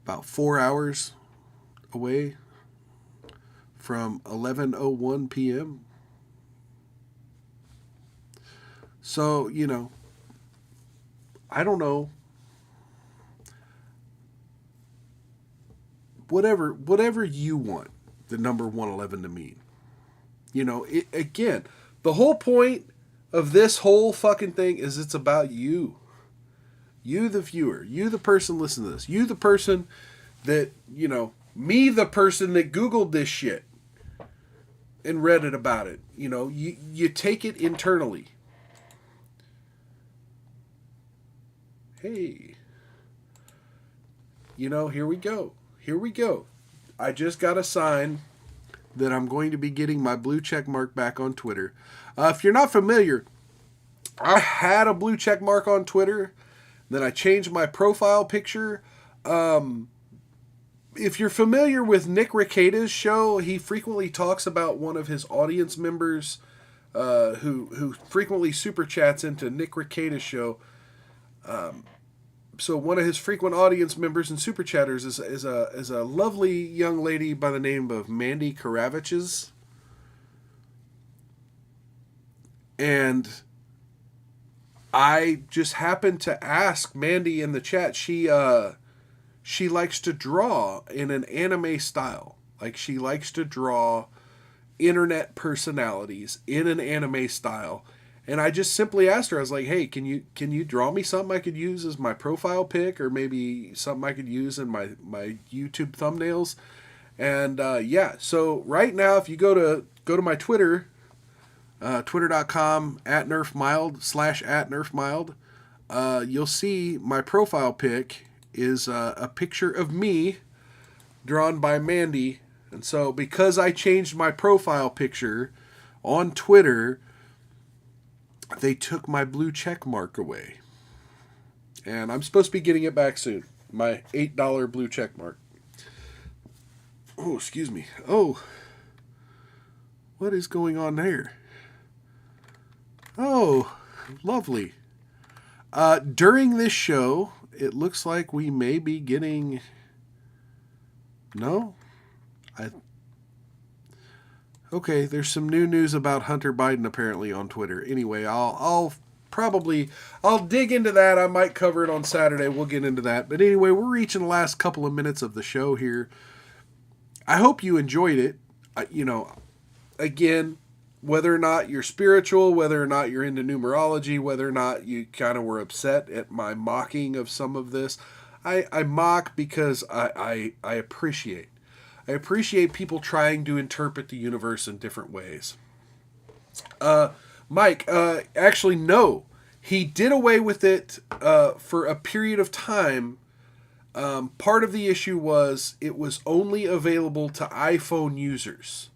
about 4 hours away from 11:01 p.m. So, I don't know. Whatever you want the number 111 to mean. Again, the whole point of this whole fucking thing is it's about you. You, the viewer. You, the person listening to this. You, the person that, me, the person that Googled this shit. and Reddit about it. You know, you take it internally. Hey. You know, here we go. Here we go. I just got a sign that I'm going to be getting my blue check mark back on Twitter. If you're not familiar, I had a blue check mark on Twitter. Then I changed my profile picture. If you're familiar with Nick Rekieta's show, he frequently talks about one of his audience members who frequently super chats into Nick Rekieta's show. So one of his frequent audience members and super chatters is a lovely young lady by the name of Mandy Karaviches. And I just happened to ask Mandy in the chat. She likes to draw in an anime style. Like, she likes to draw internet personalities in an anime style. And I just simply asked her, I was like, hey, can you draw me something I could use as my profile pic, or maybe something I could use in my YouTube thumbnails? And yeah, so right now, if you go to my Twitter, twitter.com @nerfmild /@nerfmild, you'll see my profile pic is a picture of me drawn by Mandy. And so because I changed my profile picture on Twitter, they took my blue check mark away. And I'm supposed to be getting it back soon. My $8 blue check mark. Oh, excuse me. Oh, what is going on there? Oh, lovely. During this show, it looks like we may be getting... No? Okay, there's some new news about Hunter Biden apparently on Twitter. Anyway, I'll dig into that. I might cover it on Saturday. We'll get into that. But anyway, we're reaching the last couple of minutes of the show here. I hope you enjoyed it. Again, whether or not you're spiritual, whether or not you're into numerology, whether or not you kind of were upset at my mocking of some of this, I mock because I appreciate. I appreciate people trying to interpret the universe in different ways. Mike, actually, no. He did away with it for a period of time. Part of the issue was it was only available to iPhone users.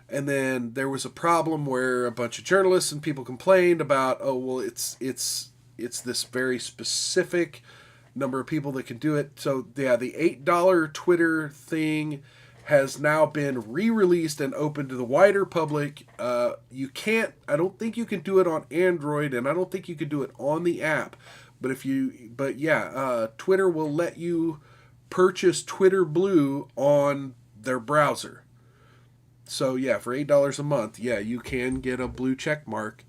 And then there was a problem where a bunch of journalists and people complained about, oh, well, it's this very specific number of people that can do it. So yeah, the $8 Twitter thing has now been re-released and open to the wider public. I don't think you can do it on Android, and I don't think you can do it on the app. But Twitter will let you purchase Twitter Blue on their browser. So yeah, for $8 a month, yeah, you can get a blue check mark.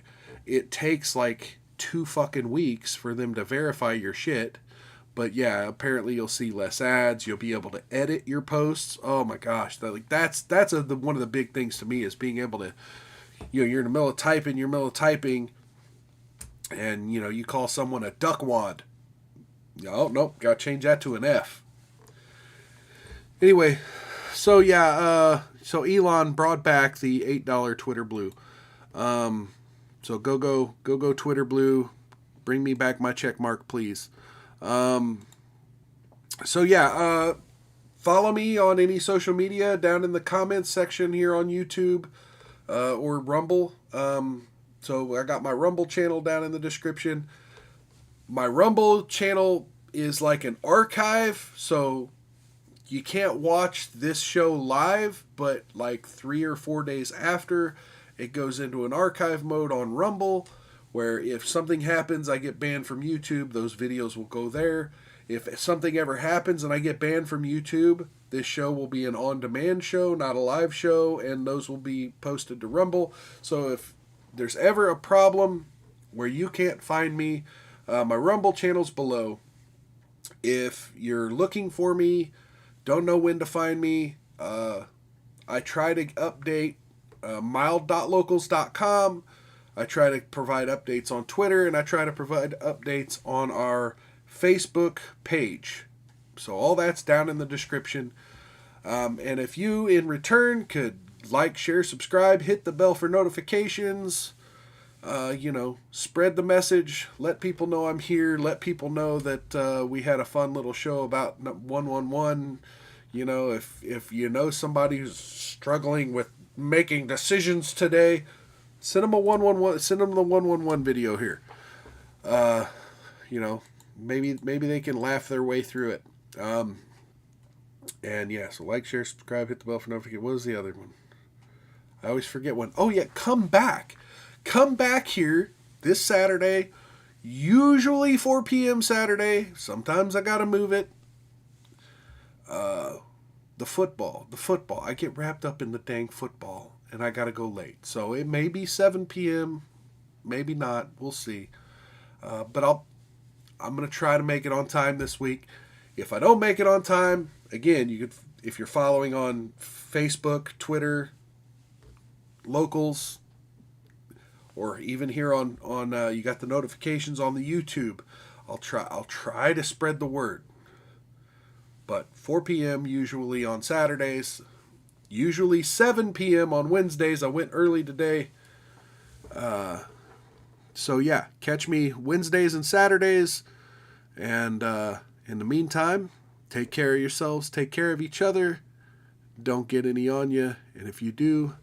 It takes like 2 fucking weeks for them to verify your shit. But yeah, apparently you'll see less ads. You'll be able to edit your posts. Oh my gosh, that's one of the big things to me is being able to, you're in the middle of typing, and you call someone a duckwad. Oh nope, got to change that to an F. Anyway, so yeah, so Elon brought back the $8 Twitter Blue. So go Twitter Blue, bring me back my check mark, please. Follow me on any social media down in the comments section here on YouTube, or Rumble. So I got my Rumble channel down in the description. My Rumble channel is like an archive, so you can't watch this show live, but like 3 or 4 days after, it goes into an archive mode on Rumble, where if something happens, I get banned from YouTube, those videos will go there. If something ever happens and I get banned from YouTube, this show will be an on-demand show, not a live show, and those will be posted to Rumble. So if there's ever a problem where you can't find me, my Rumble channel's below. If you're looking for me, don't know when to find me, I try to update mild.locals.com. I try to provide updates on Twitter, and I try to provide updates on our Facebook page. So all that's down in the description. And if you, in return, could like, share, subscribe, hit the bell for notifications. Spread the message. Let people know I'm here. Let people know that we had a fun little show about 111. If you know somebody who's struggling with making decisions today, send them a 111. Send them the 111 video here. Maybe they can laugh their way through it. And yeah, so like, share, subscribe, hit the bell for notifications. What was the other one? I always forget one. Oh yeah, come back. Come back here this Saturday, usually 4 p.m. Saturday. Sometimes I gotta move it. The football. I get wrapped up in the dang football, and I gotta go late. So it may be 7 p.m., maybe not. We'll see. But I'm gonna try to make it on time this week. If I don't make it on time, again, if you're following on Facebook, Twitter, locals, or even here on you got the notifications on the YouTube. I'll try to spread the word. But 4 p.m. usually on Saturdays, usually 7 p.m. on Wednesdays. I went early today. So yeah, catch me Wednesdays and Saturdays. And in the meantime, take care of yourselves, take care of each other. Don't get any on you. And if you do,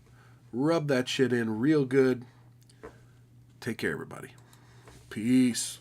rub that shit in real good. Take care, everybody. Peace.